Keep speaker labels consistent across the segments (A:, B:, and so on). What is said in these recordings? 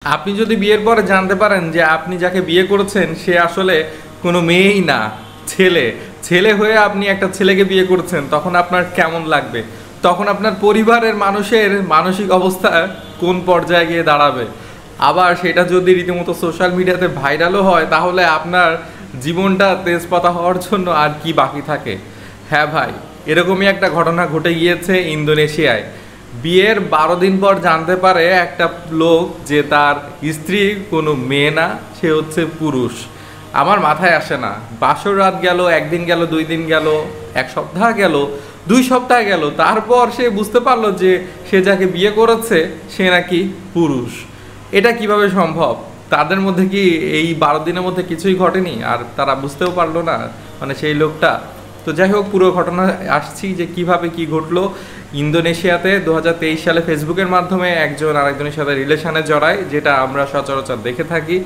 A: আপনি যদি বিয়ের পরে জানতে পারেন যে আপনি যাকে বিয়ে করেছেন সে আসলে কোনো মেয়েই না, ছেলে ছেলে হয়ে আপনি একটা ছেলেকে বিয়ে করেছেন, তখন আপনার কেমন লাগবে? তখন আপনার পরিবারের মানুষের মানসিক অবস্থা কোন পর্যায়ে গিয়ে দাঁড়াবে? আবার সেটা যদি রীতিমতো সোশ্যাল মিডিয়াতে ভাইরালও হয়, তাহলে আপনার জীবনটা তেজপাতা হওয়ার জন্য আর কি বাকি থাকে? হ্যাঁ ভাই, এরকমই একটা ঘটনা ঘটে গিয়েছে ইন্দোনেশিয়ায়। বিয়ের 12 দিন পর জানতে পারে একটা লোক যে তার স্ত্রী কোনো মেয়ে না, সে হচ্ছে পুরুষ। আমার মাথায় আসে না, বাসর রাত গেল, একদিন গেল, 2 দিন গেল, 1 সপ্তাহ গেল, 2 সপ্তাহ গেল, তারপর সে বুঝতে পারলো যে সে যাকে বিয়ে করেছে সে নাকি পুরুষ। এটা কিভাবে সম্ভব? তাদের মধ্যে কি এই 12 দিনের মধ্যে কিছুই ঘটেনি আর তারা বুঝতেও পারলো না, মানে সেই লোকটা? তো যাই হোক, পুরো ঘটনা আসছি যে কিভাবে কি ঘটলো। ইন্দোনেশিয়াতে 2023 সালে ফেসবুকের মাধ্যমে একজন আরেকজনের সাথে রিলেশনে জড়ায়, যেটা আমরা সচরাচর দেখে থাকি।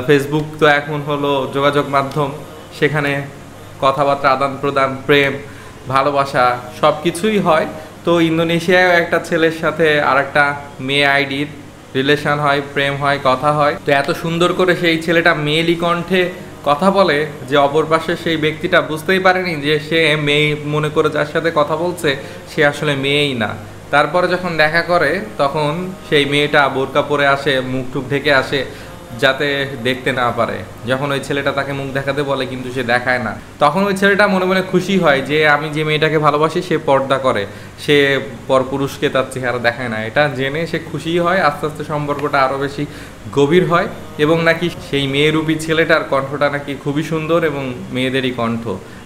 A: ফেসবুক তো এখন হলো যোগাযোগ মাধ্যম, সেখানে কথাবার্তা আদান প্রদান, প্রেম, ভালোবাসা সব কিছুই হয়। তো ইন্দোনেশিয়ায় একটা ছেলের সাথে আরেকটা মেয়ে আইডির রিলেশন হয়, প্রেম হয়, কথা হয়। তো এত সুন্দর করে সেই ছেলেটা মেয়েলি কণ্ঠে কথা বলে যে অপর পাশে সেই ব্যক্তিটা বুঝতেই পারেনি যে সে মেয়ে মনে করে যার সাথে কথা বলছে সে আসলে মেয়েই না। তারপরে যখন দেখা করে তখন সেই মেয়েটা বোরকা পরে আসে, মুখ টুক ঢেকে আসে যাতে দেখতে না পারে। যখন ওই ছেলেটা তাকে মুখ দেখাতে বলে কিন্তু সে দেখায় না, তখন ওই ছেলেটা মনে মনে খুশি হয় যে আমি যে মেয়েটাকে ভালোবাসি সে পর্দা করে, সে পরপুরুষকে তার চেহারা দেখায় না। এটা জেনে সে খুশি হয়, আস্তে আস্তে সম্পর্কটা আরও বেশি গভীর হয় এবং নাকি সেই মেয়েরূপী ছেলেটার কণ্ঠটা নাকি খুবই সুন্দর এবং মেয়েদেরই কণ্ঠ।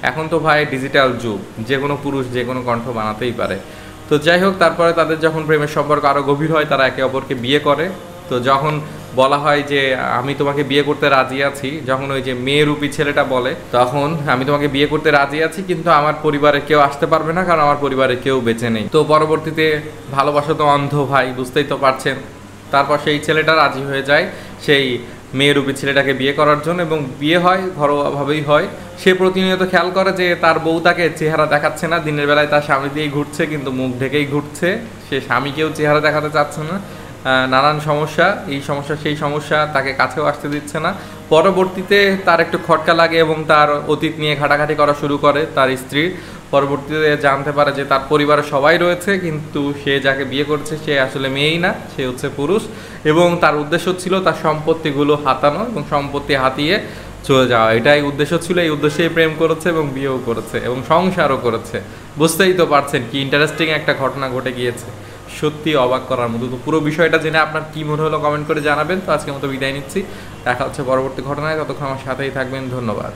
A: এখন তো ভাই ডিজিটাল যুগ, যে কোনো পুরুষ যে কোনো কণ্ঠ বানাতেই পারে। তো যাই হোক, তারপরে তাদের যখন প্রেমের সম্পর্ক আরও গভীর হয়, তারা একে অপরকে বিয়ে করে। তো যখন বলা হয় যে আমি তোমাকে বিয়ে করতে রাজি আছি, যখন ওই যে মেয়েরূপী ছেলেটা বলে তখন আমি তোমাকে বিয়ে করতে রাজি আছি, কিন্তু আমার পরিবারে কেউ আসতে পারবে না কারণ আমার পরিবারে কেউ বেঁচে নেই। তো পরবর্তীতে ভালোবাসা তো অন্ধ ভাই, বুঝতেই তো পারছেন। তারপর সেই ছেলেটা রাজি হয়ে যায় সেই মেয়েরূপী ছেলেটাকে বিয়ে করার জন্য এবং বিয়ে হয়, ঘরোয়াভাবেই হয়। সে প্রতিনিয়ত খেয়াল করে যে তার বউ তাকে চেহারা দেখাচ্ছে না, দিনের বেলায় তার স্বামী দিয়েই ঘুরছে কিন্তু মুখ ঢেকেই ঘুরছে, সে স্বামীকেও চেহারা দেখাতে চাচ্ছে না। নানান সমস্যা, এই সমস্যা সেই সমস্যা, তাকে কাছেও আসতে দিচ্ছে না। পরবর্তীতে তার একটু খটকা লাগে এবং তার অতীত নিয়ে ঘাটাঘাটি করা শুরু করে তার স্ত্রীর। পরবর্তীতে জানতে পারে যে তার পরিবারে সবাই রয়েছে কিন্তু সে যাকে বিয়ে করছে সে আসলে মেয়েই না, সে হচ্ছে পুরুষ। এবং তার উদ্দেশ্য ছিল তার সম্পত্তিগুলো হাতানো এবং সম্পত্তি হাতিয়ে চলে যাওয়া, এটাই উদ্দেশ্য ছিল। এই উদ্দেশ্যেই প্রেম করেছে এবং বিয়েও করেছে এবং সংসারও করেছে। বুঝতেই তো পারছেন কি ইন্টারেস্টিং একটা ঘটনা ঘটে গিয়েছে, সত্যি অবাক করার মতো। তো পুরো বিষয়টা জেনে আপনার কী মনে হলো কমেন্ট করে জানাবেন। তো আজকের মতো বিদায় নিচ্ছি, দেখা হচ্ছে পরবর্তী ঘটনায়, ততক্ষণ আমার সাথেই থাকবেন, ধন্যবাদ।